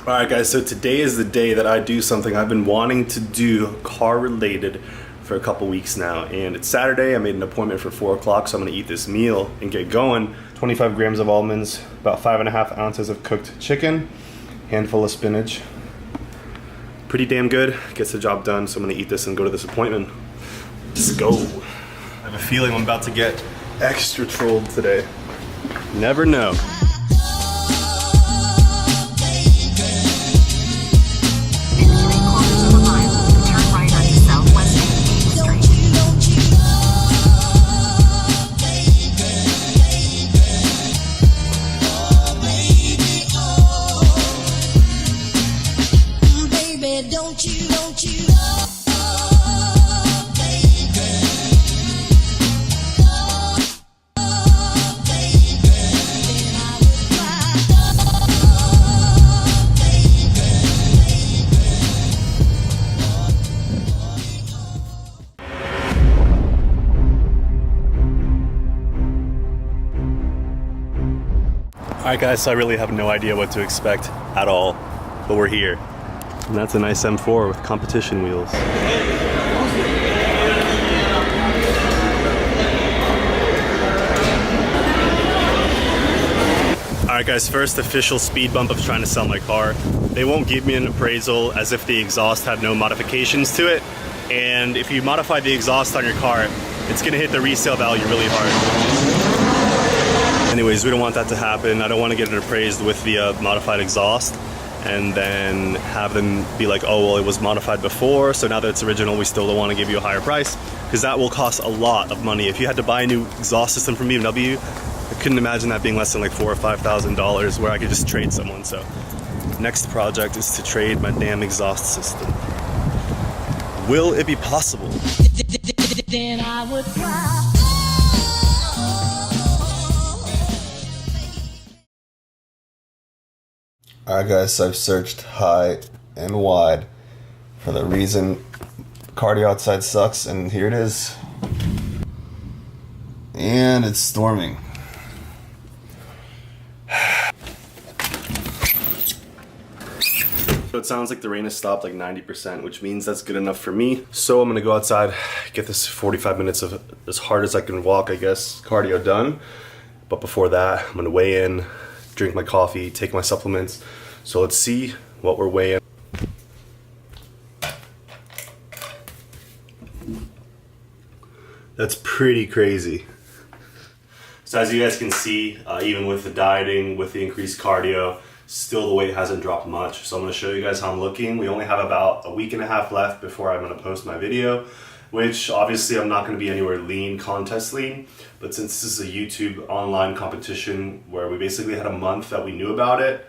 Alright guys, so today is the day that I do something I've been wanting to do car related for a couple weeks now, and it's Saturday. I made an appointment for 4 o'clock, so I'm gonna eat this meal and get going. 25 grams of almonds, about 5.5 ounces of cooked chicken, handful of spinach. Pretty damn good, gets the job done, so I'm gonna eat this and go to this appointment. Let's go. I have a feeling I'm about to get extra trolled today. Never know. Alright guys, so I really have no idea what to expect at all, but we're here. And that's a nice M4 with competition wheels. Alright guys, first official speed bump of trying to sell my car. They won't give me an appraisal as if the exhaust had no modifications to it. And if you modify the exhaust on your car, it's gonna hit the resale value really hard. Anyways, we don't want that to happen. I don't want to get it appraised with the modified exhaust and then have them be like, oh, well, it was modified before, so now that it's original, we still don't want to give you a higher price, because that will cost a lot of money. If you had to buy a new exhaust system from BMW, I couldn't imagine that being less than like $4,000 or $5,000 where I could just trade someone. So next project is to trade my damn exhaust system. Will it be possible? Then I would cry. Alright guys, so I've searched high and wide for the reason cardio outside sucks, and here it is. And it's storming. So it sounds like the rain has stopped like 90%, which means that's good enough for me. So I'm gonna go outside, get this 45 minutes of as hard as I can walk, I guess, cardio done. But before that, I'm gonna weigh in, drink my coffee, take my supplements. So let's see what we're weighing. That's pretty crazy. So as you guys can see, even with the dieting, with the increased cardio, still the weight hasn't dropped much. So I'm gonna show you guys how I'm looking. We only have about a week and a half left before I'm gonna post my video, which obviously I'm not gonna be anywhere lean, contest lean, but since this is a YouTube online competition where we basically had a month that we knew about it,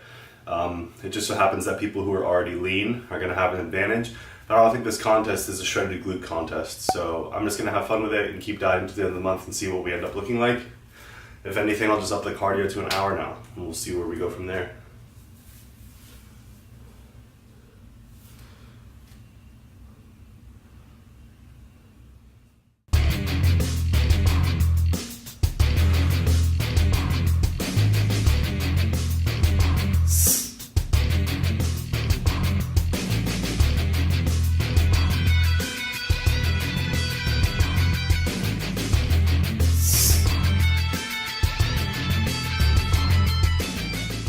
it just so happens that people who are already lean are gonna have an advantage. But I don't think this contest is a shredded glute contest, so I'm just gonna have fun with it and keep dieting to the end of the month and see what we end up looking like. If anything, I'll just up the cardio to an hour now, and we'll see where we go from there.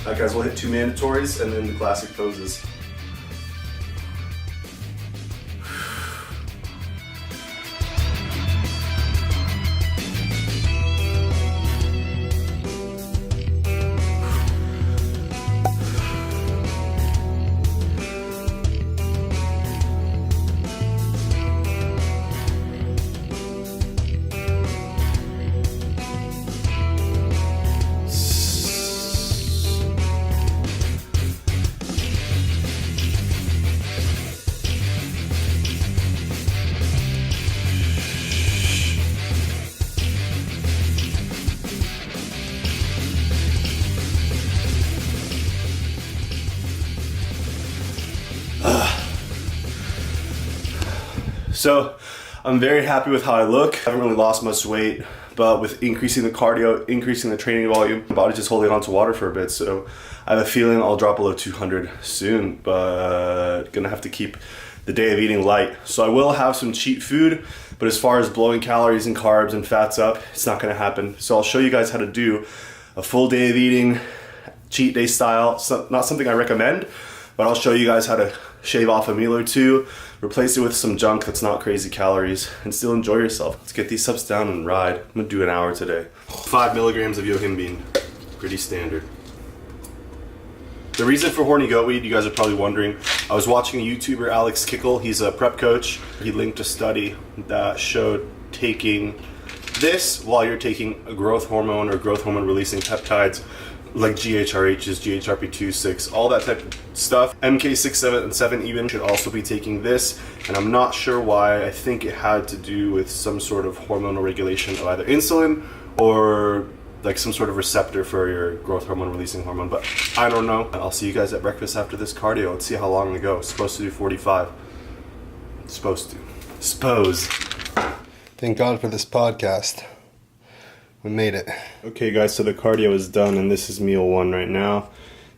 Alright guys, we'll hit 2 mandatories and then the classic poses. So I'm very happy with how I look. I haven't really lost much weight, but with increasing the cardio, increasing the training volume, my body's just holding on to water for a bit. So I have a feeling I'll drop below 200 soon, but gonna have to keep the day of eating light. So I will have some cheat food, but as far as blowing calories and carbs and fats up, it's not gonna happen. So I'll show you guys how to do a full day of eating, cheat day style. It's not something I recommend, but I'll show you guys how to shave off a meal or two, replace it with some junk that's not crazy calories, and still enjoy yourself. Let's get these subs down and ride. I'm gonna do an hour today. 5 milligrams of yohimbine, pretty standard. The reason for horny goat weed, you guys are probably wondering, I was watching a YouTuber, Alex Kickle. He's a prep coach. He linked a study that showed taking this while you're taking a growth hormone or growth hormone releasing peptides like GHRHs, GHRP2, 6, all that type of stuff. MK6, 7, and 7 even should also be taking this, and I'm not sure why. I think it had to do with some sort of hormonal regulation of either insulin or like some sort of receptor for your growth hormone releasing hormone, but I don't know. I'll see you guys at breakfast after this cardio. Let's see how long we go. Supposed to do 45. Supposed to. Suppose. Thank God for this podcast. We made it. Okay guys, so the cardio is done and this is meal 1 right now.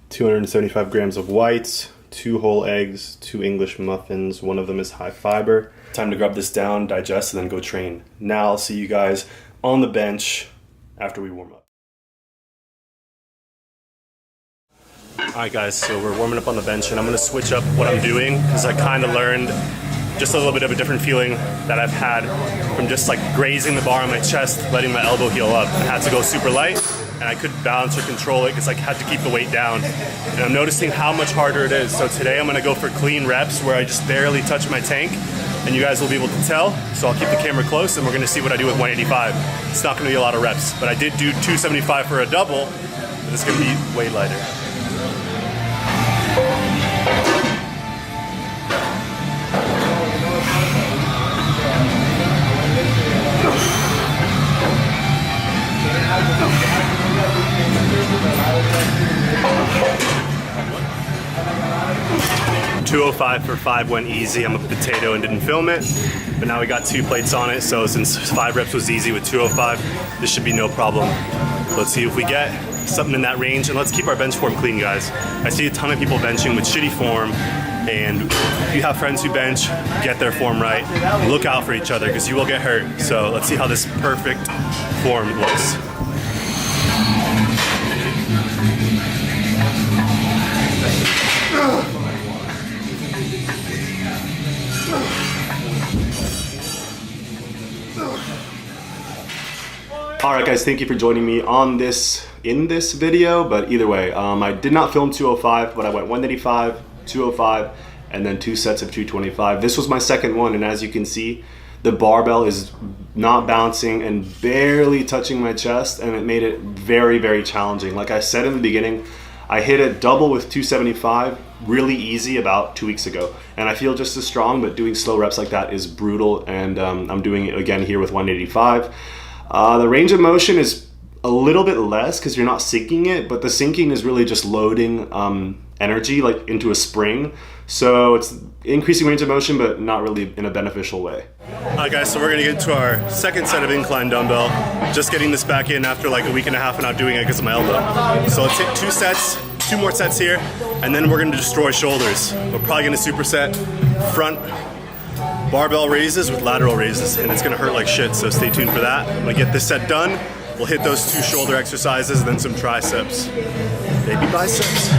275 grams of whites, 2 whole eggs, 2 English muffins, one of them is high fiber. Time to grab this down, digest, and then go train. Now I'll see you guys on the bench after we warm up. Alright guys, so we're warming up on the bench and I'm going to switch up what I'm doing because I kind of learned just a little bit of a different feeling that I've had from just like grazing the bar on my chest, letting my elbow heal up. I had to go super light and I couldn't balance or control it because I had to keep the weight down. And I'm noticing how much harder it is. So today I'm going to go for clean reps where I just barely touch my tank, and you guys will be able to tell. So I'll keep the camera close and we're going to see what I do with 185. It's not going to be a lot of reps, but I did do 275 for a double, but it's going to be way lighter. $205 for 5 went easy. I'm a potato and didn't film it, but now we got 2 plates on it, so since 5 reps was easy with 205, this should be no problem. Let's see if we get something in that range, and let's keep our bench form clean, guys. I see a ton of people benching with shitty form, and if you have friends who bench, get their form right. Look out for each other because you will get hurt. So let's see how this perfect form looks. Alright guys, thank you for joining me on this video, but either way, I did not film 205, but I went 185, 205, and then 2 sets of 225. This was my second one, and as you can see, the barbell is not bouncing and barely touching my chest, and it made it very, very challenging. Like I said in the beginning, I hit a double with 275 really easy about 2 weeks ago, and I feel just as strong, but doing slow reps like that is brutal, and I'm doing it again here with 185. The range of motion is a little bit less because you're not sinking it, but the sinking is really just loading energy like into a spring. So it's increasing range of motion, but not really in a beneficial way. Alright guys, so we're gonna get to our second set of incline dumbbell. Just getting this back in after like a week and a half of not doing it because of my elbow. So let's hit 2 sets, 2 more sets here, and then we're gonna destroy shoulders. We're probably gonna superset front barbell raises with lateral raises, and it's gonna hurt like shit, so stay tuned for that. I'm gonna get this set done. We'll hit those 2 shoulder exercises, then some triceps. Baby biceps.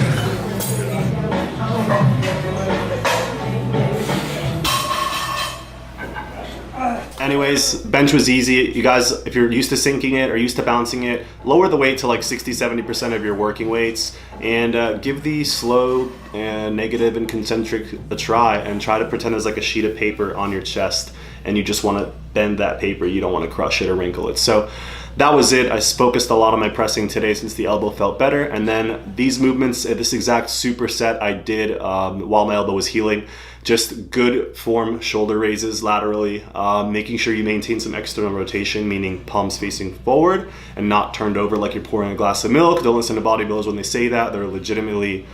Anyways, bench was easy. You guys, if you're used to sinking it or used to bouncing it, lower the weight to like 60-70% of your working weights, and give the slow and negative and concentric a try, and try to pretend there's like a sheet of paper on your chest and you just want to bend that paper. You don't want to crush it or wrinkle it. So that was it. I focused a lot on my pressing today since the elbow felt better, and then these movements, this exact superset I did while my elbow was healing. Just good form shoulder raises laterally, making sure you maintain some external rotation, meaning palms facing forward and not turned over like you're pouring a glass of milk. Don't listen to bodybuilders when they say that. They're legitimately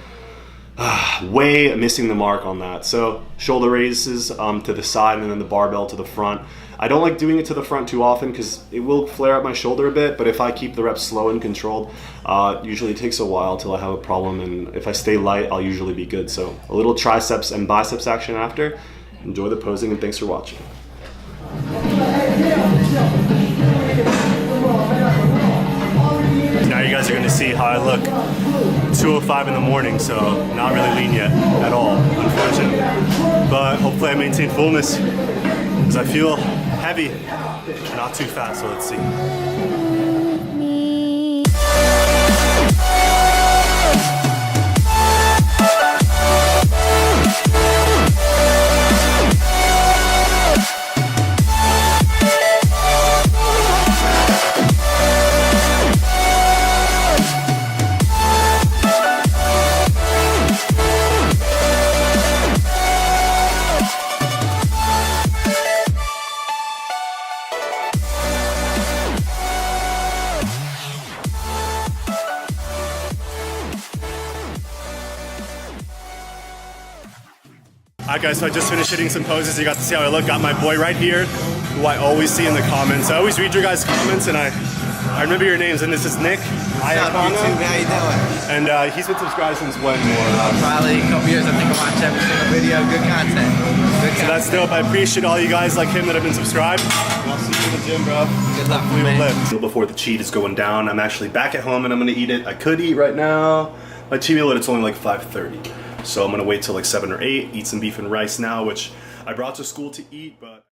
way missing the mark on that. So shoulder raises to the side and then the barbell to the front. I don't like doing it to the front too often because it will flare up my shoulder a bit, but if I keep the reps slow and controlled, usually it takes a while till I have a problem, and if I stay light, I'll usually be good. So a little triceps and biceps action after. Enjoy the posing, and thanks for watching. Now you guys are gonna see how I look. 2:05 in the morning, so not really lean yet at all, unfortunately. But hopefully I maintain fullness because I feel heavy, not too fast, so let's see. Alright guys, so I just finished hitting some poses. You got to see how I look. Got my boy right here, who I always see in the comments. I always read your guys' comments, and I remember your names, and this is Nick. What's up, YouTube? How you doing? And he's been subscribed since when? Probably a couple years. I think I watch every single video. Good content. So that's dope. I appreciate all you guys like him that have been subscribed. I'll see you in the gym, bro. Good luck, We will man. live. Before the cheat is going down, I'm actually back at home and I'm gonna eat it. I could eat right now. My cheat meal, but it's only like 5:30. So I'm gonna wait till like 7 or 8, eat some beef and rice now, which I brought to school to eat, but